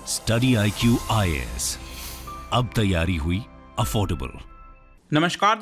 Study IQ IAS, अब तैयारी हुई अफोर्डेबल। नमस्कार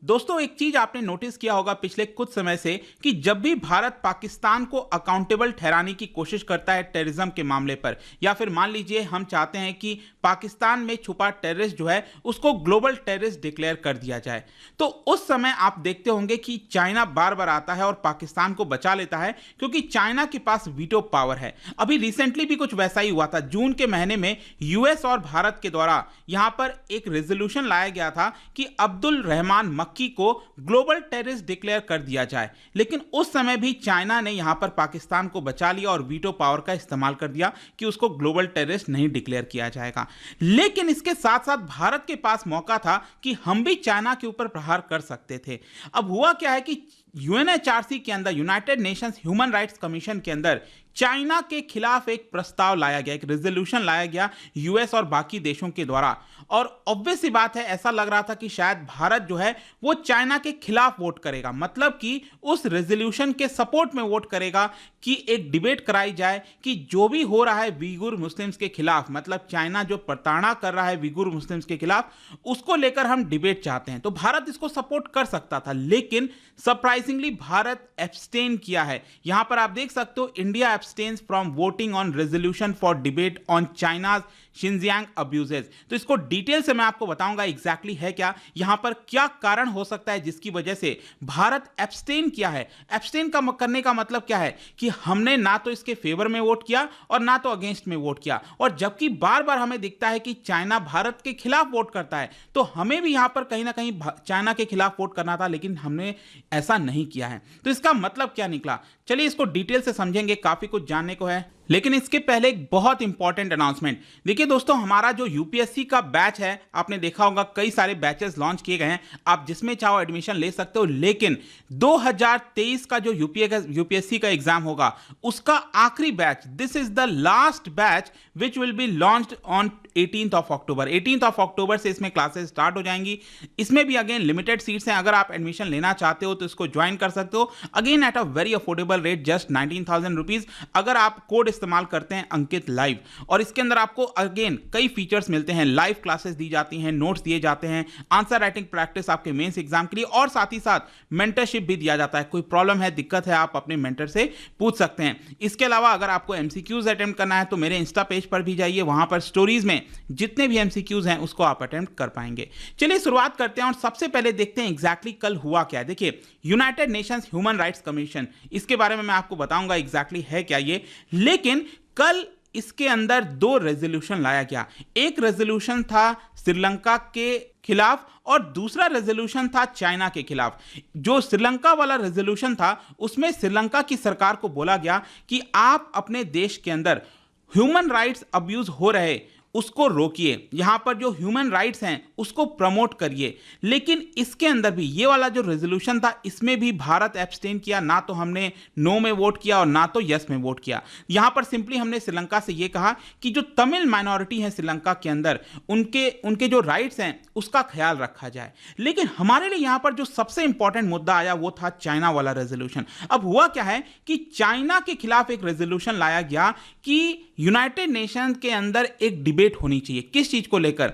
दोस्तों, एक चीज आपने नोटिस किया होगा पिछले कुछ समय से कि जब भी भारत पाकिस्तान को अकाउंटेबल ठहराने की कोशिश करता है टेररिज्म के मामले पर, या फिर मान लीजिए हम चाहते हैं कि पाकिस्तान में छुपा टेररिस्ट जो है उसको ग्लोबल टेररिस्ट डिक्लेयर कर दिया जाए, तो उस समय आप देखते होंगे कि चाइना बार बार आता है और पाकिस्तान को बचा लेता है, क्योंकि चाइना के पास वीटो पावर है। अभी रिसेंटली भी कुछ वैसा ही हुआ था। जून के महीने में यूएस और भारत के द्वारा यहां पर एक रेजोल्यूशन लाया गया था कि अब्दुल रहमान मक्की को ग्लोबल टेररिस्ट डिक्लेयर कर दिया जाए, लेकिन उस समय भी चाइना ने यहां पर पाकिस्तान को बचा लिया और वीटो पावर का इस्तेमाल कर दिया कि उसको ग्लोबल टेररिस्ट नहीं डिक्लेयर किया जाएगा। लेकिन इसके साथ साथ भारत के पास मौका था कि हम भी चाइना के ऊपर प्रहार कर सकते थे। अब हुआ क्या है कि यूएनएचआरसी के अंदर, United Nations human rights commission के अंदर चाइना के खिलाफ एक प्रस्ताव लाया गया, एक रेजोल्यूशन लाया गया यूएस और बाकी देशों के द्वारा। और ऑब्वियस सी बात है, ऐसा लग रहा था कि शायद भारत जो है वो चाइना के खिलाफ वोट करेगा, मतलब कि उस रेजोल्यूशन के सपोर्ट में वोट करेगा कि एक डिबेट कराई जाए कि जो भी हो रहा है वीगुर मुस्लिम्स के खिलाफ, मतलब चाइना जो प्रताड़ना कर रहा है वीगुर मुस्लिम्स के खिलाफ, उसको लेकर हम डिबेट चाहते हैं। तो भारत इसको सपोर्ट कर सकता था, लेकिन सरप्राइजिंगली भारत एब्सटेन किया है। यहां पर आप देख सकते हो, India abstains from voting on resolution for debate on China's Xinjiang abuses. तो इसको डिटेल से मैं आपको बताऊंगा एग्जैक्टली है क्या, यहां पर क्या कारण हो सकता है जिसकी वजह से भारत एब्सटेन किया है। एब्सटेन करने का मतलब क्या है कि हमने ना तो इसके फेवर में वोट किया और ना तो अगेंस्ट में वोट किया, और जबकि बार बार हमें दिखता है कि चाइना भारत के खिलाफ वोट करता है, तो हमें भी यहां पर कहीं ना कहीं चाइना के खिलाफ वोट करना था, लेकिन हमने ऐसा नहीं किया है। तो इसका मतलब क्या निकला, चलिए इसको डिटेल से समझेंगे, काफी कुछ जानने को है। लेकिन इसके पहले एक बहुत इंपॉर्टेंट अनाउंसमेंट। देखिए दोस्तों, हमारा जो यूपीएससी का बैच है, आपने देखा होगा कई सारे बैचेस लॉन्च किए गए हैं, आप जिसमें चाहो एडमिशन ले सकते हो, लेकिन 2023 का जो यूपीएससी का एग्जाम होगा उसका आखिरी batch, this is the last batch which will be launched on 18th of October। 18th of October से इसमें क्लासेस स्टार्ट हो जाएंगी। इसमें भी अगेन लिमिटेड सीट्स हैं, अगर आप एडमिशन लेना चाहते हो तो इसको ज्वाइन कर सकते हो, again at a very affordable rate, just 19,000 rupees, अगर आप कोड इस्तेमाल करते हैं अंकित लाइव। और इसके अंदर आपको अगेन कई फीचर्स मिलते हैं, लाइव क्लासेस दी जाती हैं, नोट्स दिए जाते हैं, आंसर राइटिंग प्रैक्टिस आपके मेंस एग्जाम के लिए, और साथ ही साथ मेंटरशिप भी दिया जाता है। कोई प्रॉब्लम है, दिक्कत है, आप अपने मेंटर से पूछ सकते हैं। इसके अलावा अगर आपको एमसीक्यूज अटेम्प्ट करना है तो मेरे इंस्टा पेज पर भी जाइए, वहां पर स्टोरीज में जितने भी एमसीक्यूज हैं उसको आप अटेम्प्ट कर पाएंगे। चलिए शुरुआत करते हैं और सबसे पहले देखते हैं एग्जैक्टली कल हुआ क्या। देखिए, United Nations human rights commission, इसके बारे में मैं आपको बताऊंगा एग्जैक्टली है क्या ये, लेकिन कल इसके अंदर दो रेजोल्यूशन लाया गया। एक रेजोल्यूशन था श्रीलंका के खिलाफ और दूसरा रेजोल्यूशन था चाइना के खिलाफ। जो श्रीलंका वाला रेजोल्यूशन था उसमें श्रीलंका की सरकार को बोला गया कि आप अपने देश के अंदर ह्यूमन राइट्स अब्यूज हो रहे उसको रोकिए, यहां पर जो ह्यूमन राइट्स हैं उसको प्रमोट करिए। लेकिन इसके अंदर भी ये वाला जो रेजोल्यूशन था, इसमें भी भारत एब्सटेन किया, ना तो हमने नो में वोट किया और ना तो यस में वोट किया। यहां पर सिंपली हमने श्रीलंका से ये कहा कि जो तमिल माइनॉरिटी है श्रीलंका के अंदर, उनके जो राइट्स हैं उसका ख्याल रखा जाए। लेकिन हमारे लिए यहां पर जो सबसे इंपॉर्टेंट मुद्दा आया वो था चाइना वाला रेजोल्यूशन। अब हुआ क्या है कि चाइना के खिलाफ एक रेजोल्यूशन लाया गया कि यूनाइटेड नेशन के अंदर एक डिबेट होनी चाहिए। किस चीज को लेकर?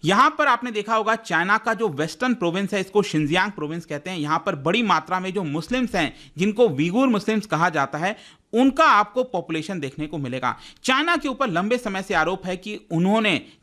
यहां पर आपने देखा होगा चाइना का जो वेस्टर्न प्रोविंस है, इसको शिनजियांग प्रोविंस कहते हैं, यहां पर बड़ी मात्रा में जो मुस्लिम्स हैं, जिनको वीगुर मुस्लिम्स कहा जाता है, उनका आपको पॉपुलेशन देखने को मिलेगा। चाइना के ऊपर लंबे समय से आरोप है कि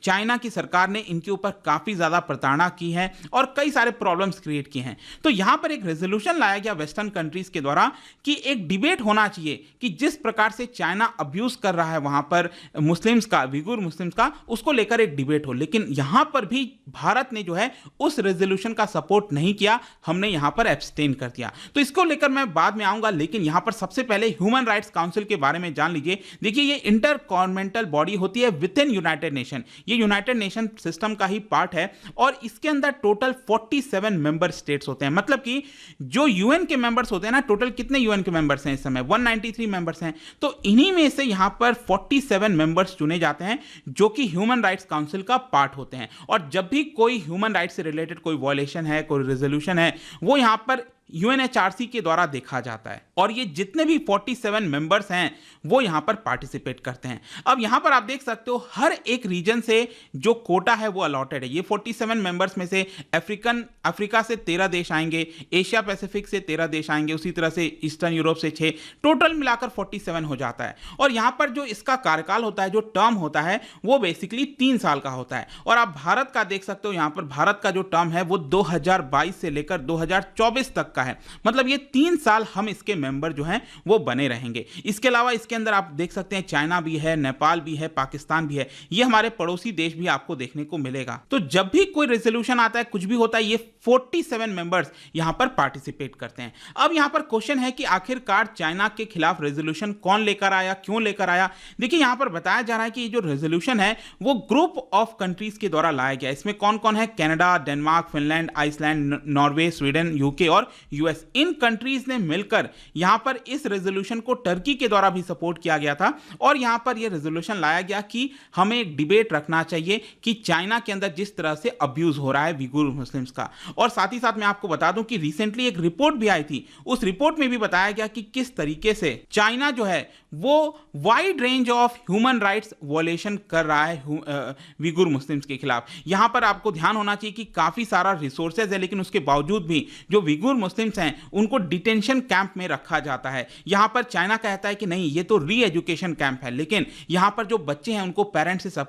चाइना की सरकार ने इनके ऊपर काफी ज्यादा प्रताड़ना की है और कई सारे प्रॉब्लम्स क्रिएट किए हैं। तो यहां पर एक रेजोल्यूशन लाया गया वेस्टर्न कंट्रीज के द्वारा कि एक डिबेट होना चाहिए कि जिस प्रकार से चाइना अब्यूज कर रहा है वहां पर मुस्लिम्स का, वीगुर मुस्लिम्स का, उसको लेकर एक डिबेट हो। लेकिन यहां पर भी भारत ने जो है उस रेजोल्यूशन का सपोर्ट नहीं किया, हमने यहां पर एब्सटेन कर दिया। तो इसको लेकर मैं बाद में आऊंगा, लेकिन यहां पर सबसे पहले ह्यूमन राइट्स काउंसिल के बारे में जान लीजिए। देखिए, ये इंटर गवर्नमेंटल बॉडी होती है विद इन यूनाइटेड नेशन, ये यूनाइटेड नेशन सिस्टम का ही पार्ट है, और इसके अंदर टोटल 47 मेंबर स्टेट्स होते हैं। मतलब कि जो यूएन के मेंबर्स होते हैं ना, टोटल कितने यूएन के मेंबर्स हैं इस समय? 193 मेंबर्स हैं। तो इन्हीं में से यहां पर 47 मेंबर्स चुने जाते हैं जो कि ह्यूमन राइट्स काउंसिल का पार्ट होते हैं। और जब भी कोई ह्यूमन राइट्स से रिलेटेड कोई वायलेशन है, कोई रेजोल्यूशन है, वो यहां पर यूएनएचआरसी के द्वारा देखा जाता है और ये जितने भी 47 मेंबर्स हैं वो यहाँ पर पार्टिसिपेट करते हैं। अब यहाँ पर आप देख सकते हो हर एक रीजन से जो कोटा है वो अलॉटेड है। ये 47 मेंबर्स में से अफ्रीका से 13 देश आएंगे, एशिया पैसिफिक से 13 देश आएंगे, उसी तरह से ईस्टर्न यूरोप से 6, टोटल मिलाकर 47 हो जाता है। और यहाँ पर जो इसका कार्यकाल होता है, जो टर्म होता है वो बेसिकली 3 साल का होता है। और आप भारत का देख सकते हो, यहाँ पर भारत का जो टर्म है वो 2022 से लेकर 2024 तक का है। मतलब ये 3 साल हम इसके मेंबर जो हैं वो बने रहेंगे। इसके अलावा इसके अंदर आप देख सकते हैं चाइना भी है, नेपाल भी है, पाकिस्तान भी है। ये हमारे पड़ोसी देश भी आपको देखने को मिलेगा। तो जब भी कोई रेजोल्यूशन आता है, कुछ भी होता है, ये 47 मेंबर्स यहां पर पार्टिसिपेट करते हैं। अब यहां पर क्वेश्चन है कि आखिरकार चाइना के खिलाफ रेजोल्यूशन कौन लेकर आया, क्यों लेकर आया। देखिए यहां पर बताया जा रहा है कि ये जो रेजोल्यूशन है वो ग्रुप ऑफ कंट्रीज के द्वारा लाया गया। इसमें कौन कौन है? Canada, Denmark, Finland, Iceland, Norway, Sweden, UK और यूएस। इन कंट्रीज ने मिलकर यहां पर इस रेजोल्यूशन को टर्की के द्वारा भी सपोर्ट किया गया था और यहां पर यह रेजोल्यूशन लाया गया कि हमें एक डिबेट रखना चाहिए कि चाइना के अंदर जिस तरह से अब्यूज हो रहा है विगुर मुस्लिम्स का। और साथ ही साथ मैं आपको बता दूं कि रिसेंटली एक रिपोर्ट भी आई थी, उस रिपोर्ट में भी बताया गया कि किस तरीके से चाइना जो है वो wide range of human rights violation कर रहा है विगुर मुस्लिम्स के खिलाफ। यहां पर आपको ध्यान होना चाहिए कि काफी सारा रिसोर्सेज है, लेकिन उसके बावजूद भी जो विगुर मुस्लिम्स हैं उनको डिटेंशन कैंप में रखा जाता है। यहां पर चाइना कहता है कि नहीं, ये तो री एजुकेशन कैंप है, लेकिन यहां पर जो बच्चे हैं उनको पेरेंट्स से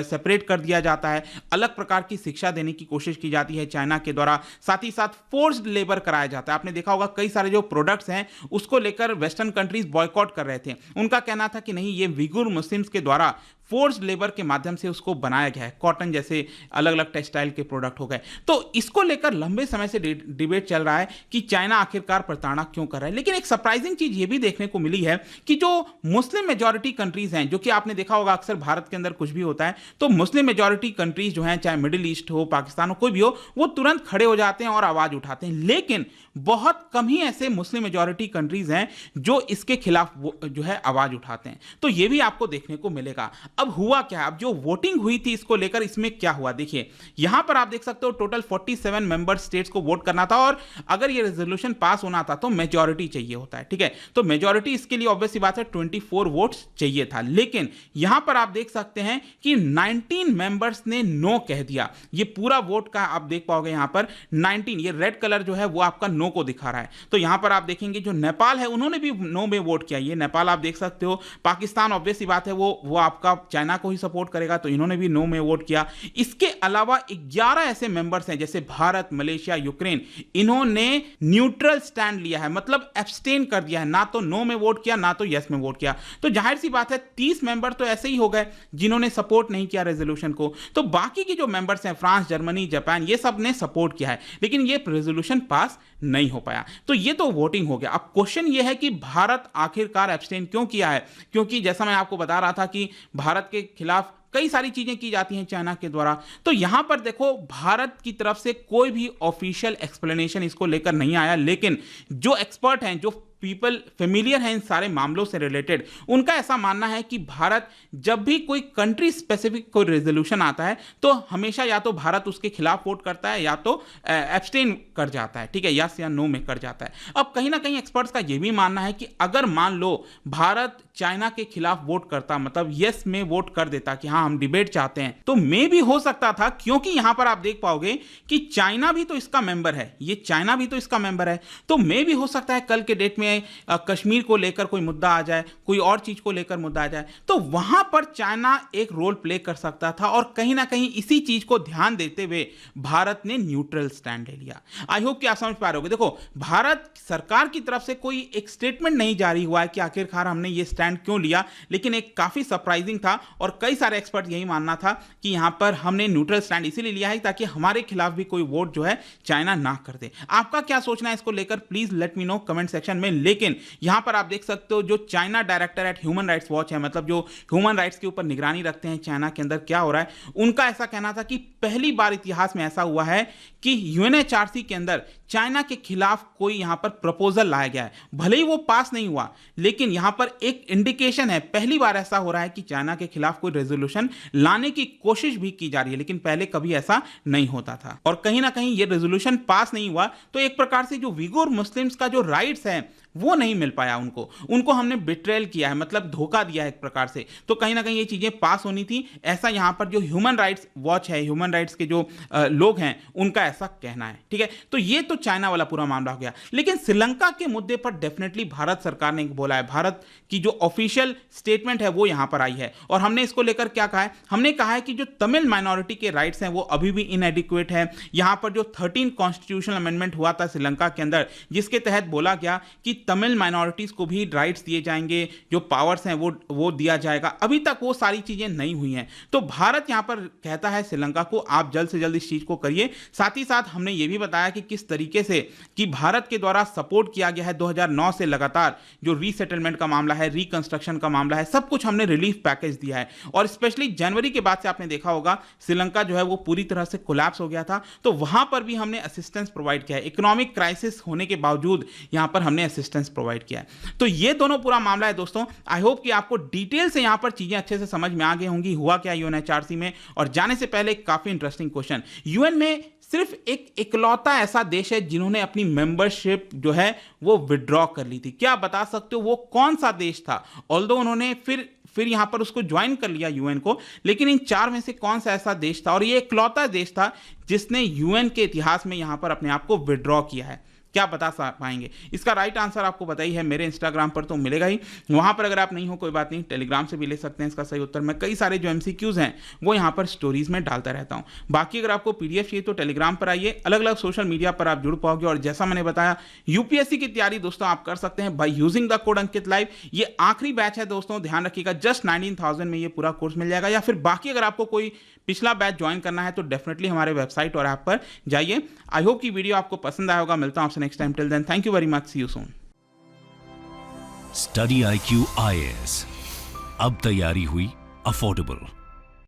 सेपरेट कर दिया जाता है, अलग प्रकार की शिक्षा देने की कोशिश की जाती है चाइना के द्वारा। साथ ही साथ फोर्स्ड लेबर कराया जाता है। आपने देखा होगा कई सारे जो प्रोडक्ट्स हैं उसको लेकर वेस्टर्न कंट्रीज बॉयकॉट कर रहे थे। उनका कहना था कि नहीं, ये विगुर मुस्लिम्स के द्वारा फोर्स्ड लेबर के माध्यम से उसको बनाया गया है। कॉटन जैसे अलग अलग टेक्सटाइल के प्रोडक्ट हो गए। तो इसको लेकर लंबे समय से डिबेट चल रहा है कि चाइना आखिरकार प्रताड़ना क्यों कर रहा है। लेकिन एक सरप्राइजिंग चीज ये भी देखने को मिली है कि जो मुस्लिम मेजॉरिटी कंट्रीज हैं, जो कि आपने देखा होगा अक्सर भारत के अंदर कुछ भी होता है तो मुस्लिम मेजॉरिटी कंट्रीज जो हैं, चाहे मिडिल ईस्ट हो, पाकिस्तान हो, कोई भी हो, वो तुरंत खड़े हो जाते हैं और आवाज उठाते हैं। लेकिन बहुत कम ही ऐसे मुस्लिम मेजॉरिटी कंट्रीज हैं जो इसके खिलाफ जो है आवाज उठाते हैं। तो ये भी आपको देखने को मिलेगा। अब हुआ क्या है, अब जो वोटिंग हुई थी इसको लेकर, इसमें क्या हुआ देखिए। यहां पर आप देख सकते हो टोटल 47 मेंबर स्टेट्स को वोट करना था और अगर ये रेजोल्यूशन पास होना था तो मेजॉरिटी चाहिए होता है, ठीक है। तो मेजॉरिटी इसके लिए ऑब्वियस सी बात है 24 वोट्स चाहिए था। लेकिन यहां पर आप देख सकते हैं कि 19 मेंबर्स ने नो कह दिया। ये पूरा वोट का आप देख पाओगे यहां पर 19, ये रेड कलर जो है वो आपका नो को दिखा रहा है। तो यहां पर आप देखेंगे जो नेपाल है उन्होंने भी नो में वोट किया। ये नेपाल आप देख सकते हो। पाकिस्तान ऑब्वियस सी बात है वो आपका चाइना को ही सपोर्ट करेगा, तो इन्होंने भी नो में वोट किया। इसके अलावा 11 ऐसे मेंबर्स हैं जैसे भारत, मलेशिया, यूक्रेन, इन्होंने न्यूट्रल स्टैंड लिया है, मतलब एब्सटेन कर दिया है, ना तो नो में वोट किया ना तो यस में वोट किया। तो जाहिर सी बात है 30 मेंबर तो ऐसे ही हो गए जिन्होंने सपोर्ट नहीं किया रेजोल्यूशन को। तो बाकी की जो मेंबर्स हैं फ्रांस, जर्मनी, जापान, ये सब ने सपोर्ट किया है, लेकिन ये रेजोल्यूशन पास नहीं हो पाया। तो ये तो वोटिंग हो गया। अब क्वेश्चन ये है कि भारत आखिरकार एब्सटेन क्यों किया है? क्योंकि जैसा मैं आपको बता रहा था कि भारत के खिलाफ कई सारी चीजें की जाती हैं चाइना के द्वारा। तो यहां पर देखो भारत की तरफ से कोई भी ऑफिशियल एक्सप्लेनेशन इसको लेकर नहीं आया, लेकिन जो एक्सपर्ट हैं, जो पीपल फेमिलियर हैं इन सारे मामलों से रिलेटेड, उनका ऐसा मानना है कि भारत जब भी कोई कंट्री स्पेसिफिक कोई रेजोल्यूशन आता है तो हमेशा या तो भारत उसके खिलाफ वोट करता है या तो एब्सटेन कर जाता है, ठीक है, यस या नो में कर जाता है। अब कहीं ना कहीं एक्सपर्ट्स का यह भी मानना है कि अगर मान लो भारत चाइना के खिलाफ वोट करता, मतलब यस में वोट कर देता कि हाँ हम डिबेट चाहते हैं, तो मे भी हो सकता था, क्योंकि यहां पर आप देख पाओगे कि चाइना भी तो इसका मेंबर है, ये चाइना भी तो इसका मेंबर है। तो मे भी हो सकता है कल के डेट में कश्मीर को लेकर कोई मुद्दा आ जाए, कोई और चीज को लेकर मुद्दा आ जाए, तो वहां पर चाइना एक रोल प्ले कर सकता था। और कहीं ना कहीं इसी चीज को ध्यान देते हुए भारत ने न्यूट्रल स्टैंड ले लिया। आई होप कि आप समझ पा रहे होगे। देखो भारत सरकार की तरफ से कोई एक स्टेटमेंट नहीं जारी हुआ है कि आखिरकार हमने ये स्टैंड क्यों लिया, लेकिन एक काफी सरप्राइजिंग था और कई सारे एक्सपर्ट यही मानना था कि यहां पर हमने न्यूट्रल स्टैंड इसीलिए लिया है ताकि हमारे खिलाफ भी कोई वोट जो है चाइना ना कर दे। आपका क्या सोचना है इसको लेकर, please let me know comment section में लेकिन यहां पर आप देख सकते हो जो China director at human rights watch है, मतलब जो ह्यूमन राइट्स के ऊपर निगरानी रखते हैं चाइना के अंदर क्या हो रहा है, उनका ऐसा कहना था कि पहली बार इतिहास में ऐसा हुआ है कि यूएनएचआरसी के अंदर चाइना के खिलाफ कोई यहां पर प्रपोजल लाया गया है। भले ही वो पास नहीं हुआ, लेकिन यहां पर एक इंडिकेशन है, पहली बार ऐसा हो रहा है कि चाइना के खिलाफ कोई रेजोल्यूशन लाने की कोशिश भी की जा रही है, लेकिन पहले कभी ऐसा नहीं होता था। और कहीं ना कहीं ये रेजोल्यूशन पास नहीं हुआ तो एक प्रकार से जो विगुर मुस्लिम्स का जो राइट्स है वो नहीं मिल पाया उनको हमने बिट्रेल किया है, मतलब धोखा दिया है एक प्रकार से। तो कहीं ना कहीं ये चीजें पास होनी थी, ऐसा यहां पर जो ह्यूमन राइट्स वॉच है, ह्यूमन राइट्स के जो लोग हैं उनका ऐसा कहना है। ठीक है, तो ये तो चाइना वाला पूरा मामला हो गया। लेकिन श्रीलंका के मुद्दे पर डेफिनेटली भारत सरकार ने बोला है, भारत की जो ऑफिशियल स्टेटमेंट है वो यहां पर आई है और हमने इसको लेकर क्या कहा है, हमने कहा है कि जो तमिल माइनॉरिटी के राइट्स हैं वो अभी भी इनएडिक्वेट है। यहां पर जो 13 कॉन्स्टिट्यूशनल अमेंडमेंट हुआ था श्रीलंका के अंदर, जिसके तहत बोला गया कि तमिल माइनॉरिटीज को भी राइट्स दिए जाएंगे, जो पावर्स हैं वो दिया जाएगा, अभी तक वो सारी चीजें नहीं हुई हैं। तो भारत यहां पर कहता है श्रीलंका को आप जल्द से जल्द इस चीज को करिए। साथ ही साथ हमने ये भी बताया कि किस तरीके से कि भारत के द्वारा सपोर्ट किया गया है 2009 से लगातार, जो रीसेटलमेंट का मामला है, रिकंस्ट्रक्शन का मामला है, सब कुछ हमने रिलीफ पैकेज दिया है। और स्पेशली जनवरी के बाद से आपने देखा होगा श्रीलंका जो है वो पूरी तरह से कोलैप्स हो गया था, तो वहां पर भी हमने असिस्टेंस प्रोवाइड किया है। इकोनॉमिक क्राइसिस होने के बावजूद यहां पर हमने असिस्टेंस प्रोवाइड किया है। तो ये दोनों पूरा मामला है दोस्तों। आई होप कि आपको डिटेल से यहां पर चीजें अच्छे से समझ में आ गई होंगी, हुआ क्या यूएनएचआरसी में। और जाने से पहले काफी इंटरेस्टिंग क्वेश्चन, यूएन में सिर्फ एक इकलौता ऐसा देश है जिन्होंने अपनी मेंबरशिप जो है वो विड्रॉ कर ली थी। क्या आप बता सकते हो वो कौन सा देश था? ऑल्दो उन्होंने फिर यहां पर उसको ज्वाइन कर लिया यूएन को, लेकिन इन 4 में से कौन सा ऐसा देश था? और ये इकलौता देश था जिसने यूएन के इतिहास में यहां पर अपने आप को विड्रॉ किया है। क्या बता पाएंगे? इसका राइट आंसर आपको पता ही है, मेरे इंस्टाग्राम पर तो मिलेगा ही, वहां पर अगर आप नहीं हो कोई बात नहीं, टेलीग्राम से भी ले सकते हैं इसका सही उत्तर। मैं कई सारे जो एमसीक्यूज हैं वो यहां पर स्टोरीज में डालता रहता हूं। बाकी अगर आपको पीडीएफ चाहिए तो टेलीग्राम पर आइए, अलग अलग सोशल मीडिया पर आप जुड़ पाओगे। और जैसा मैंने बताया, यूपीएससी की तैयारी दोस्तों आप कर सकते हैं by using the code Ankit live. ये आखिरी बैच है दोस्तों, ध्यान रखिएगा, जस्ट 19,000 में ये पूरा कोर्स मिल जाएगा। या फिर बाकी अगर आपको कोई पिछला बैच ज्वाइन करना है तो डेफिनेटली हमारे वेबसाइट और ऐप पर जाइए। आई होप कि वीडियो आपको पसंद आया होगा। मिलता हूं आपसे next time, till then thank you very much, see you soon. Study IQ IAS, अब तैयारी हुई अफोर्डेबल।